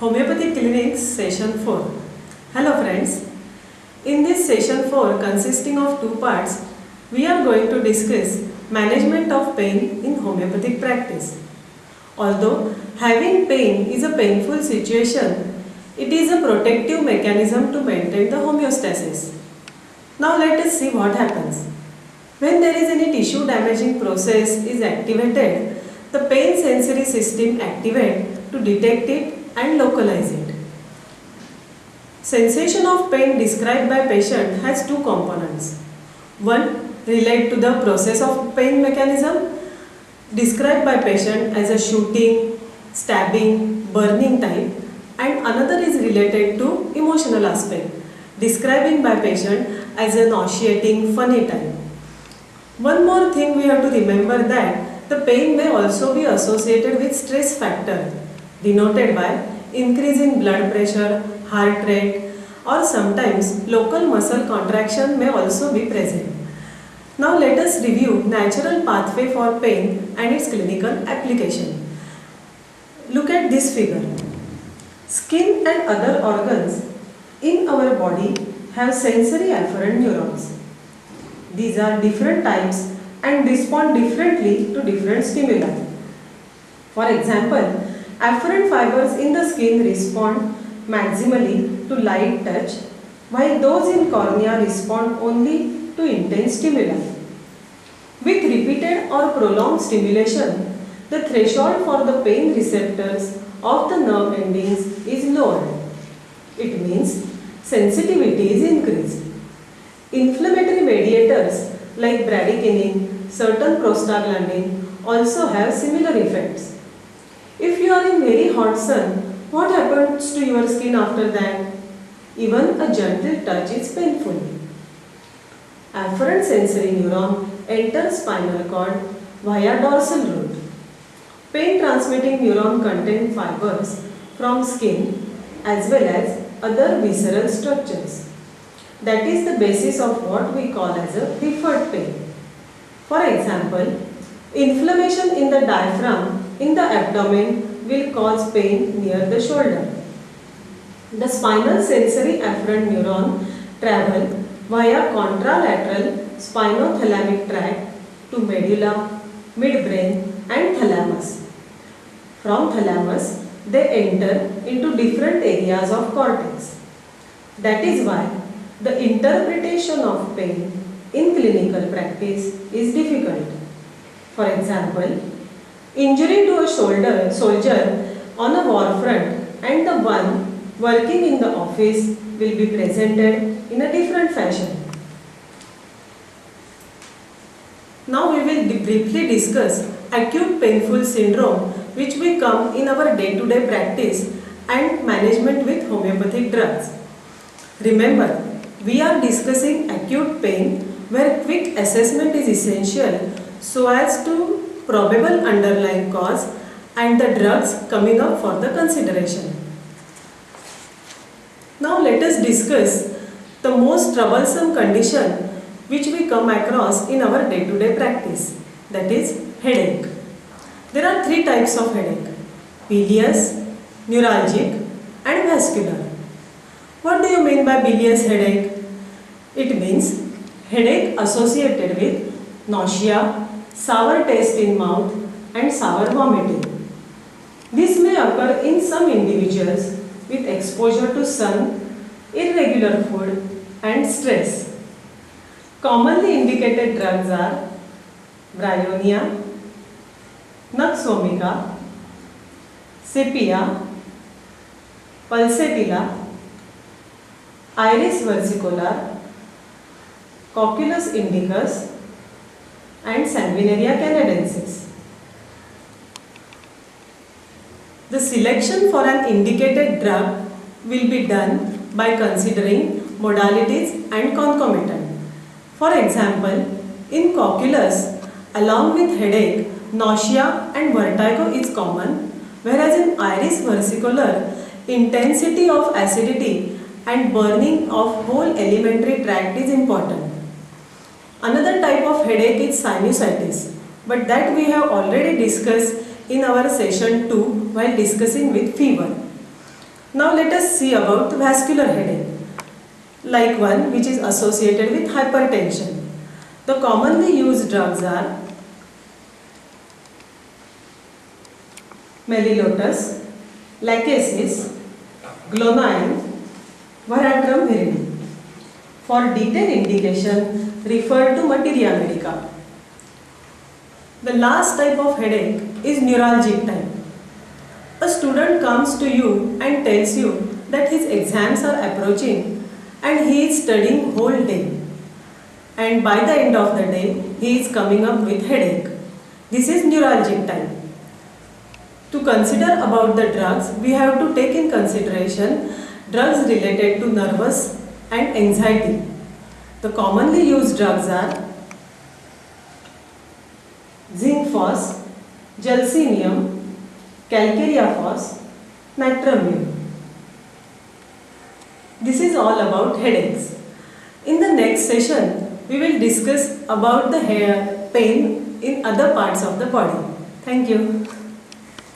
Homeopathic Clinics Session 4. Hello friends. In this session 4 consisting of two parts, we are going to discuss management of pain in homeopathic practice. Although having pain is a painful situation, it is a protective mechanism to maintain the homeostasis. Now let us see what happens. When there is any tissue damaging process is activated, the pain sensory system activates to detect it and localize it. Sensation of pain described by patient has two components. One relate to the process of pain mechanism described by patient as a shooting, stabbing, burning type, and another is related to emotional aspect describing by patient as a nauseating, funny type. One more thing we have to remember that the pain may also be associated with stress factor denoted by increase in blood pressure, heart rate, or sometimes local muscle contraction may also be present. Now let us review natural pathway for pain and its clinical application. Look at this figure. Skin and other organs in our body have sensory afferent neurons. These are different types and respond differently to different stimuli. For example, afferent fibers in the skin respond maximally to light touch, while those in cornea respond only to intense stimuli. With repeated or prolonged stimulation, the threshold for the pain receptors of the nerve endings is lowered. It means sensitivity is increased. Inflammatory mediators like bradykinin, certain prostaglandin also have similar effects. If you are in very hot sun, what happens to your skin after that? Even a gentle touch is painful. Afferent sensory neuron enters spinal cord via dorsal root. Pain transmitting neuron contain fibers from skin as well as other visceral structures. That is the basis of what we call as a preferred pain. For example, inflammation in the diaphragm in the abdomen will cause pain near the shoulder. The spinal sensory afferent neuron travel via contralateral spinothalamic tract to medulla, midbrain and thalamus. From thalamus, they enter into different areas of cortex. That is why the interpretation of pain in clinical practice is difficult. For example, injury to a soldier on a war front and the one working in the office will be presented in a different fashion. Now we will briefly discuss acute painful syndrome which will come in our day-to-day practice and management with homeopathic drugs. Remember, we are discussing acute pain where quick assessment is essential so as to probable underlying cause and the drugs coming up for the consideration. Now let us discuss the most troublesome condition which we come across in our day-to-day practice, that is headache. There are three types of headache: bilious, neuralgic and vascular. What do you mean by bilious headache? It means headache associated with nausea, sour taste in mouth and sour vomiting. This may occur in some individuals with exposure to sun, irregular food and stress. Commonly indicated drugs are bryonia, Nux vomica, sepia, pulsatilla, iris versicolor, cocculus indicus and Sanguinaria canadensis. The selection for an indicated drug will be done by considering modalities and concomitant. For example, in cocculus, along with headache, nausea and vertigo is common, whereas in iris versicolor, intensity of acidity and burning of whole alimentary tract is important. Another type of headache is sinusitis, but that we have already discussed in our session 2 while discussing with fever. Now let us see about vascular headache, like one which is associated with hypertension. The commonly used drugs are Melilotus, Lachesis, Glonine, Varatrum viridin. For detailed indication, refer to Materia Medica. The last type of headache is neuralgic type. A student comes to you and tells you that his exams are approaching and he is studying whole day. And by the end of the day, he is coming up with headache. This is neuralgic type. To consider about the drugs, we have to take in consideration drugs related to nervous and anxiety. The commonly used drugs are zinc phos, gelcinium, calcarea phos, natramine. This is all about headaches. In the next session, we will discuss about the hair pain in other parts of the body. Thank you.